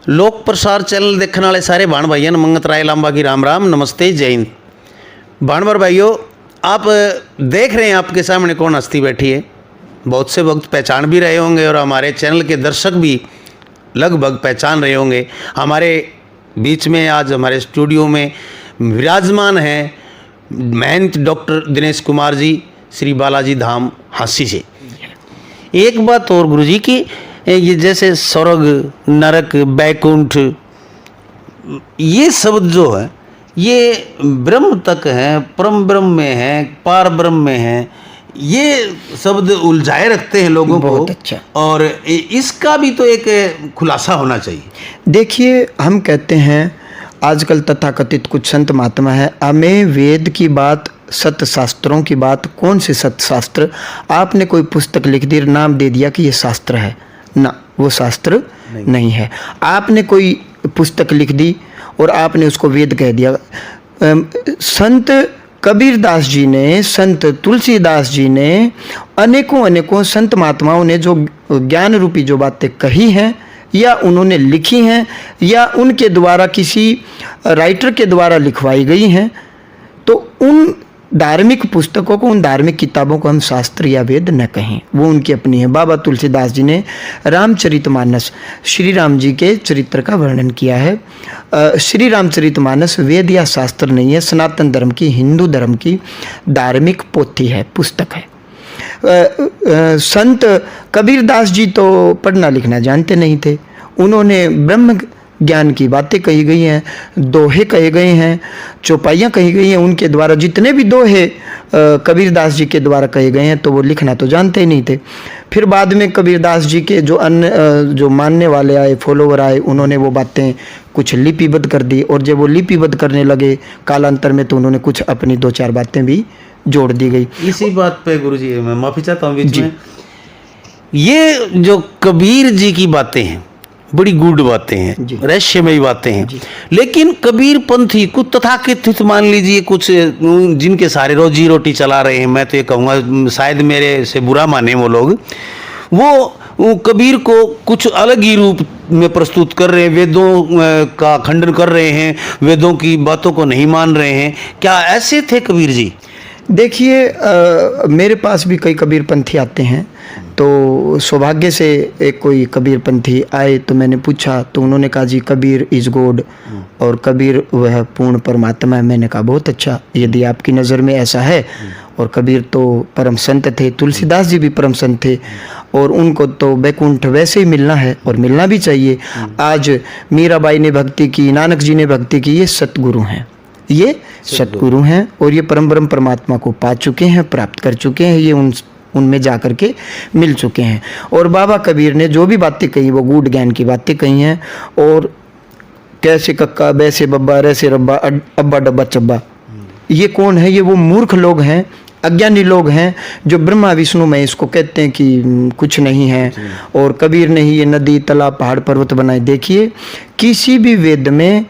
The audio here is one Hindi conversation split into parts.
लोक प्रसार चैनल देखने वाले सारे भाण भाइयों ने मंगत राय लांबा की राम राम नमस्ते जय हिंद। भाणवर भाइयों, आप देख रहे हैं आपके सामने कौन हस्ती बैठी है। बहुत से भक्त पहचान भी रहे होंगे और हमारे चैनल के दर्शक भी लगभग पहचान रहे होंगे। हमारे बीच में आज हमारे स्टूडियो में विराजमान हैं महंत डॉक्टर दिनेश कुमार जी, श्री बालाजी धाम हांसी से। एक बात और गुरुजी की, ये जैसे स्वर्ग, नरक, बैकुंठ, ये शब्द जो है ये ब्रह्म तक है, परम ब्रह्म में है, पार ब्रह्म में है, ये शब्द उलझाए रखते हैं लोगों को। अच्छा। और इसका भी तो एक खुलासा होना चाहिए। देखिए, हम कहते हैं आजकल तथाकथित कुछ संत महात्मा है, हमें वेद की बात, सत्य शास्त्रों की बात, कौन से सत्य शास्त्र, आपने कोई पुस्तक लिख दी, नाम दे दिया कि ये शास्त्र है ना, वो शास्त्र नहीं है। आपने कोई पुस्तक लिख दी और आपने उसको वेद कह दिया। संत कबीरदास जी ने, संत तुलसीदास जी ने, अनेकों संत महात्माओं ने जो ज्ञान रूपी जो बातें कही हैं या उन्होंने लिखी हैं या उनके द्वारा किसी राइटर के द्वारा लिखवाई गई हैं, तो उन धार्मिक पुस्तकों को, उन धार्मिक किताबों को हम शास्त्र या वेद न कहें, वो उनकी अपनी है। बाबा तुलसीदास जी ने रामचरितमानस, श्री राम जी के चरित्र का वर्णन किया है। श्री रामचरितमानस वेद या शास्त्र नहीं है, सनातन धर्म की, हिंदू धर्म की धार्मिक पोथी है, पुस्तक है। संत कबीरदास जी तो पढ़ना लिखना जानते नहीं थे, उन्होंने ब्रह्म ज्ञान की बातें कही गई हैं, दोहे कहे गए हैं, चौपाइयाँ कही गई हैं। उनके द्वारा जितने भी दोहे कबीरदास जी के द्वारा कहे गए हैं, तो वो लिखना तो जानते ही नहीं थे। फिर बाद में कबीरदास जी के जो अन्य जो मानने वाले आए, फॉलोवर आए, उन्होंने वो बातें कुछ लिपिबद्ध कर दी, और जब वो लिपिबद्ध करने लगे कालांतर में, तो उन्होंने कुछ अपनी दो चार बातें भी जोड़ दी गई। इसी बात पे गुरुजी मैं माफी चाहता हूँ बीच में, ये जो कबीर जी की बातें हैं बड़ी गूढ़ बातें हैं, रहस्यमयी बातें हैं, लेकिन कबीर पंथी कुछ तथाकथित मान लीजिए, कुछ जिनके सारे रोजी रोटी चला रहे हैं, मैं तो ये कहूँगा शायद मेरे से बुरा माने वो लोग, वो कबीर को कुछ अलग ही रूप में प्रस्तुत कर रहे हैं, वेदों का खंडन कर रहे हैं, वेदों की बातों को नहीं मान रहे हैं। क्या ऐसे थे कबीर जी? देखिए, मेरे पास भी कई कबीरपंथी आते हैं, तो सौभाग्य से एक कोई कबीरपंथी आए तो मैंने पूछा, तो उन्होंने कहा जी कबीर इज गॉड, और कबीर वह पूर्ण परमात्मा है। मैंने कहा बहुत अच्छा, यदि आपकी नज़र में ऐसा है, और कबीर तो परम संत थे, तुलसीदास जी भी परम संत थे, और उनको तो बैकुंठ वैसे ही मिलना है और मिलना भी चाहिए। आज मीराबाई ने भक्ति की, नानक जी ने भक्ति की, ये सतगुरु हैं, ये सतगुरु हैं, और ये परम ब्रह्म परमात्मा को पा चुके हैं, प्राप्त कर चुके हैं, ये उनमें जा कर के मिल चुके हैं। और बाबा कबीर ने जो भी बातें कही, वो गूढ़ ज्ञान की बातें कही हैं, और कैसे कक्का, बैसे बब्बा, रैसे रब्बा, अब्बा डब्बा चब्बा, ये कौन है? ये वो मूर्ख लोग हैं, अज्ञानी लोग हैं, जो ब्रह्मा विष्णु में इसको कहते हैं कि कुछ नहीं है, और कबीर ने ही ये नदी, तालाब, पहाड़, पर्वत बनाए। देखिए, किसी भी वेद में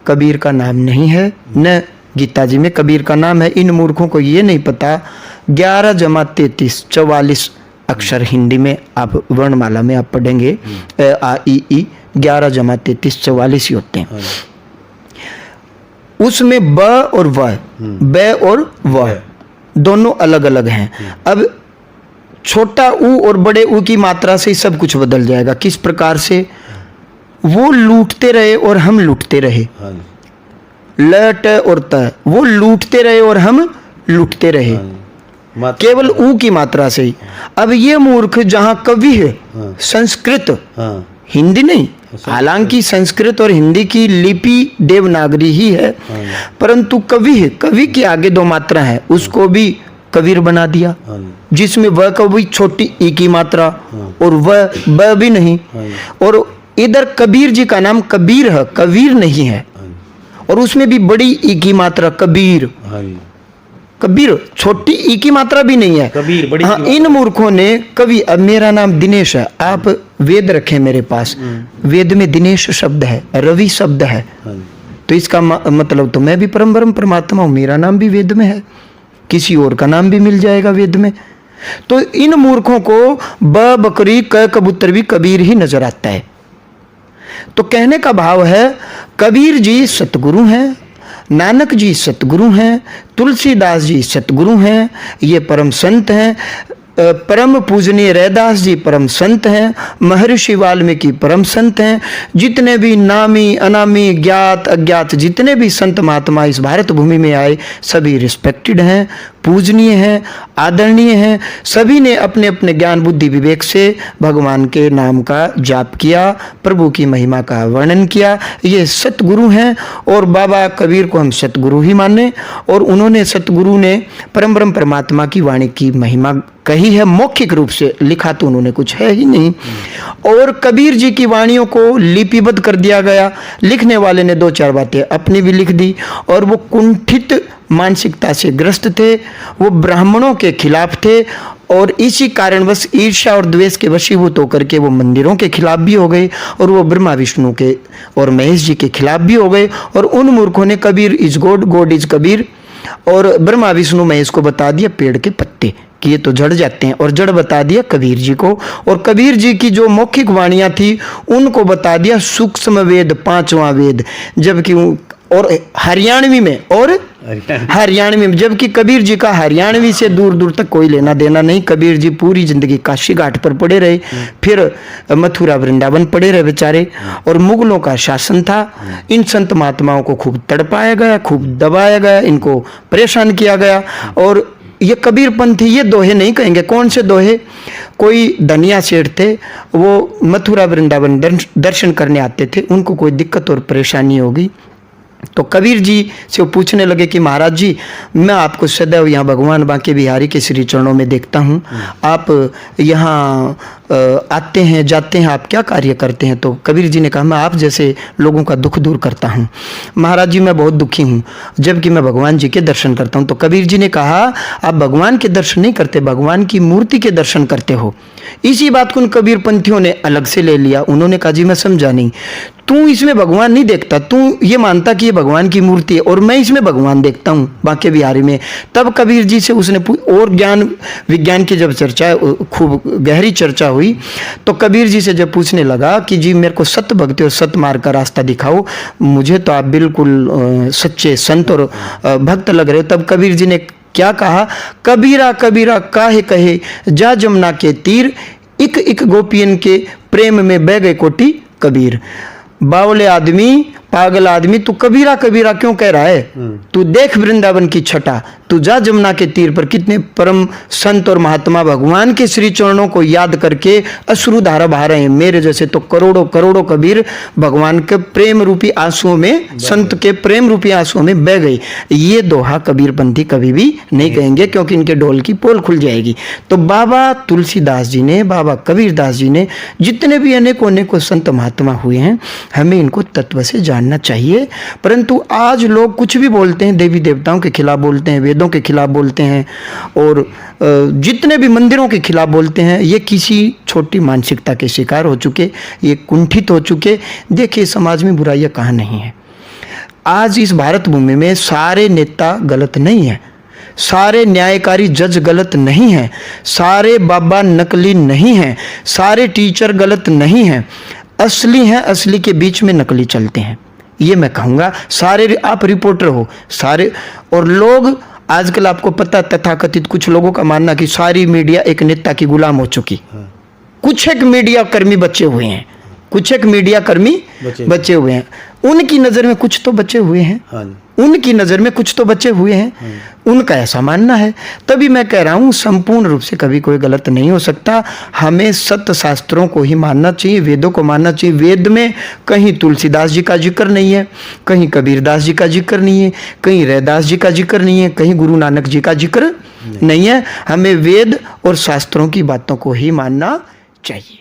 कबीर का नाम नहीं है, न गीता जी में कबीर का नाम है। इन मूर्खों को ये नहीं पता 11 जमा 33 44 अक्षर हिंदी में आप वर्णमाला में आप पढ़ेंगे, आ ई ई 11 जमा 33 44 ही होते हैं। उसमें ब और व, ब और व दोनों अलग अलग हैं। अब छोटा ऊ और बड़े ऊ की मात्रा से सब कुछ बदल जाएगा। किस प्रकार से? वो लूटते रहे और हम लूटते रहे, ल ट और त, वो लूटते रहे और हम लूटते रहे, केवल ऊ की मात्रा से ही। अब ये मूर्ख जहां कवि है, संस्कृत, हिंदी नहीं, हालांकि संस्कृत और हिंदी की लिपि देवनागरी ही है, परंतु कवि है, कवि के आगे दो मात्रा है, उसको भी कबीर बना दिया, जिसमें वह कवि छोटी ई की मात्रा और वह ब भी नहीं, और इधर कबीर जी का नाम कबीर है, कबीर नहीं है, और उसमें भी बड़ी ई की मात्रा कबीर, कबीर छोटी ई की मात्रा भी नहीं है, कबीर बड़ी। हाँ, इन मूर्खों ने कवि, अब मेरा नाम दिनेश है, आप वेद रखें मेरे पास, वेद में दिनेश शब्द है, रवि शब्द है, तो इसका मतलब तो मैं भी परम ब्रह्म परमात्मा हूँ, मेरा नाम भी वेद में है, किसी और का नाम भी मिल जाएगा वेद में। तो इन मूर्खों को ब बकरी क कबूतर भी कबीर ही नजर आता है। तो कहने का भाव है, कबीर जी सतगुरु हैं, नानक जी सतगुरु हैं, तुलसीदास जी सतगुरु हैं, ये परम संत हैं, परम पूजनीय रैदास जी परम संत हैं, महर्षि वाल्मीकि परम संत हैं, जितने भी नामी अनामी ज्ञात अज्ञात जितने भी संत महात्मा इस भारत भूमि में आए सभी रिस्पेक्टेड हैं, पूजनीय हैं, आदरणीय हैं। सभी ने अपने अपने ज्ञान बुद्धि विवेक से भगवान के नाम का जाप किया, प्रभु की महिमा का वर्णन किया। ये सतगुरु हैं और बाबा कबीर को हम सतगुरु ही माने। और उन्होंने सतगुरु ने परम ब्रह्म परमात्मा की वाणी की महिमा कही है मौखिक रूप से, लिखा तो उन्होंने कुछ है ही नहीं। और कबीर जी की वाणियों को लिपिबद्ध कर दिया गया। लिखने वाले ने दो चार बातें अपनी भी लिख दी। और वो कुंठित मानसिकता से ग्रस्त थे, वो ब्राह्मणों के खिलाफ थे और इसी कारणवश ईर्ष्या और द्वेष के वशीभूत होकर के वो मंदिरों के खिलाफ भी हो गए और वो ब्रह्मा विष्णु के और महेश जी के खिलाफ भी हो गए। और उन मूर्खों ने Kabir is God, God is Kabir और ब्रह्मा विष्णु महेश को बता दिया पेड़ के पत्ते कि ये तो जड़ जाते हैं, और जड़ बता दिया कबीर जी को। और कबीर जी की जो मौखिक वाणियाँ थी उनको बता दिया सूक्ष्म वेद, पांचवा वेद। जबकि और हरियाणवी में हरियाणवी में, जबकि कबीर जी का हरियाणवी से दूर दूर तक कोई लेना देना नहीं। कबीर जी पूरी जिंदगी काशी घाट पर पड़े रहे, फिर मथुरा वृंदावन पड़े रहे बेचारे। और मुगलों का शासन था। इन संत महात्माओं को खूब तड़पाया गया, खूब दबाया गया, इनको परेशान किया गया। और ये कबीर पंथी ये दोहे नहीं कहेंगे। कौन से दोहे? कोई धनिया सेठ थे, वो मथुरा वृंदावन दर्शन करने आते थे, उनको कोई दिक्कत और परेशानी होगी तो कबीर जी से वो पूछने लगे कि महाराज जी, मैं आपको सदैव यहाँ भगवान बांके बिहारी के श्री चरणों में देखता हूँ, आप यहाँ आते हैं जाते हैं, आप क्या कार्य करते हैं? तो कबीर जी ने कहा, मैं आप जैसे लोगों का दुख दूर करता हूँ। महाराज जी मैं बहुत दुखी हूँ, जबकि मैं भगवान जी के दर्शन करता हूँ। तो कबीर जी ने कहा, आप भगवान के दर्शन नहीं करते, भगवान की मूर्ति के दर्शन करते हो। इसी बात को उन कबीर पंथियों ने अलग से ले लिया। उन्होंने कहा, जी मैं समझा नहीं, तू इसमें भगवान नहीं देखता, तू ये मानता कि ये भगवान की मूर्ति है और मैं इसमें भगवान देखता हूँ बांके बिहारी में। तब कबीर जी से उसने और ज्ञान विज्ञान की जब चर्चा, खूब गहरी चर्चा हुई, तो कबीर जी से जब पूछने लगा कि जी मेरे को सत्य भक्ति और सत्य मार्ग का रास्ता दिखाओ, मुझे तो आप बिल्कुल सच्चे संत और भक्त लग रहे हो। तब कबीर जी ने क्या कहा, कबीरा कबीरा काहे कहे जा जमुना के तीर, इक इक गोपियन के प्रेम में बह गए कोटि कबीर। बावले आदमी, पागल आदमी, तू कबीरा कबीरा क्यों कह रहा है? तू देख वृंदावन की छटा, तू जा जमुना के तीर पर कितने परम संत और महात्मा भगवान के श्री चरणों को याद करके अश्रु धारा बहा रहे हैं। मेरे जैसे तो करोड़ों करोड़ों कबीर भगवान के प्रेम रूपी आंसुओं में, संत के प्रेम रूपी आंसुओं में बह गई। ये दोहा कबीरपंथी कभी भी नहीं कहेंगे, क्योंकि इनके ढोल की पोल खुल जाएगी। तो बाबा तुलसीदास जी ने, बाबा कबीरदास जी ने, जितने भी अनेकों अनेकों संत महात्मा हुए हैं, हमें इनको तत्व से जानना चाहिए। परंतु आज लोग कुछ भी बोलते हैं, देवी देवताओं के खिलाफ बोलते हैं, वेदों के खिलाफ बोलते हैं और जितने भी मंदिरों के खिलाफ बोलते हैं। ये किसी छोटी मानसिकता के शिकार हो चुके, ये कुंठित हो चुके। देखिए समाज में बुराइयां कहाँ नहीं है। आज इस भारत भूमि में सारे नेता गलत नहीं है, सारे न्यायकारी जज गलत नहीं हैं, सारे बाबा नकली नहीं हैं, सारे टीचर गलत नहीं हैं। असली हैं, असली के बीच में नकली चलते हैं, ये मैं कहूँगा। सारे आप रिपोर्टर हो सारे, और लोग आजकल आपको पता, तथाकथित कुछ लोगों का मानना कि सारी मीडिया एक नेता की गुलाम हो चुकी। कुछ एक मीडिया कर्मी बचे हुए हैं, कुछ एक मीडिया कर्मी बचे हुए हैं। उनकी नज़र में कुछ तो बचे हुए हैं, उनकी नज़र में कुछ तो बचे हुए हैं, उनका ऐसा मानना है। तभी मैं कह रहा हूँ संपूर्ण रूप से कभी कोई गलत नहीं हो सकता। हमें सत्य शास्त्रों को ही मानना चाहिए, वेदों को मानना चाहिए। वेद में कहीं तुलसीदास जी का जिक्र नहीं है, कहीं कबीरदास जी का जिक्र नहीं है, कहीं रैदास जी का जिक्र नहीं है, कहीं गुरु नानक जी का जिक्र नहीं है। हमें वेद और शास्त्रों की बातों को ही मानना चाहिए।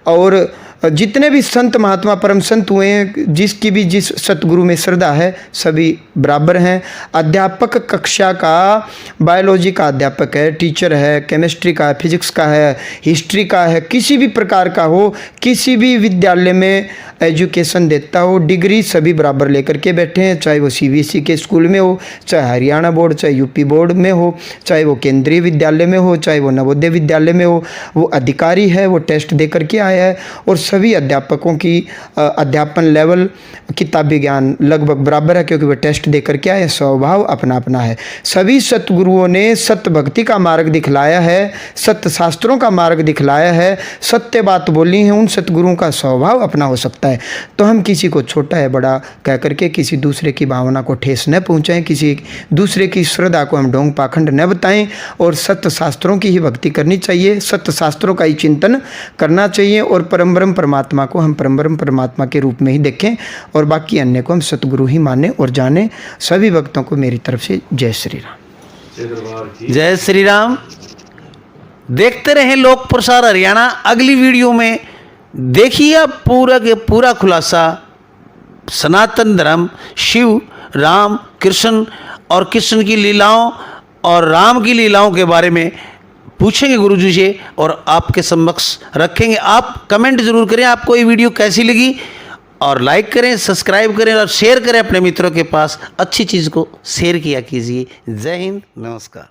और जितने भी संत महात्मा परम संत हुए हैं, जिसकी भी जिस सतगुरु में श्रद्धा है, सभी बराबर हैं। अध्यापक कक्षा का, बायोलॉजी का अध्यापक है, टीचर है, केमिस्ट्री का है, फिजिक्स का है, हिस्ट्री का है, किसी भी प्रकार का हो, किसी भी विद्यालय में एजुकेशन देता हो, डिग्री सभी बराबर लेकर के बैठे हैं। चाहे वो सीबीएसई के स्कूल में हो, चाहे हरियाणा बोर्ड, चाहे यूपी बोर्ड में हो, चाहे वो केंद्रीय विद्यालय में हो, चाहे वो नवोदय विद्यालय में हो, वो अधिकारी है, वो टेस्ट दे करके आया है और सभी अध्यापकों की अध्यापन लेवल किताबी ज्ञान लगभग बराबर है, क्योंकि वह टेस्ट देकर के आए, स्वभाव अपना अपना है। सभी सतगुरुओं ने सत्य भक्ति का मार्ग दिखलाया है, सत्य शास्त्रों का मार्ग दिखलाया है, सत्य बात बोली है। उन सतगुरुओं का स्वभाव अपना हो सकता है। तो हम किसी को छोटा है बड़ा कह करके किसी दूसरे की भावना को ठेस न पहुँचाएं, किसी दूसरे की श्रद्धा को हम ढोंग पाखंड न बताएं, और सत्य शास्त्रों की ही भक्ति करनी चाहिए, सत्य शास्त्रों का ही चिंतन करना चाहिए, और परम ब्रह्म परमात्मा को हम परम ब्रह्म परमात्मा के रूप में ही देखें, और बाकी अन्य को हम सतगुरु ही माने और जाने। सभी भक्तों को मेरी तरफ से जय श्री राम। जय श्री राम। देखते रहें लोक प्रसार हरियाणा। अगली वीडियो में देखिए आप पूरा के पूरा खुलासा सनातन धर्म, शिव, राम, कृष्ण और कृष्ण की लीलाओं और राम की लीलाओं के बारे में पूछेंगे गुरुजी से और आपके समक्ष रखेंगे। आप कमेंट जरूर करें आपको ये वीडियो कैसी लगी, और लाइक करें, सब्सक्राइब करें और शेयर करें अपने मित्रों के पास। अच्छी चीज़ को शेयर किया कीजिए। जय हिंद, नमस्कार।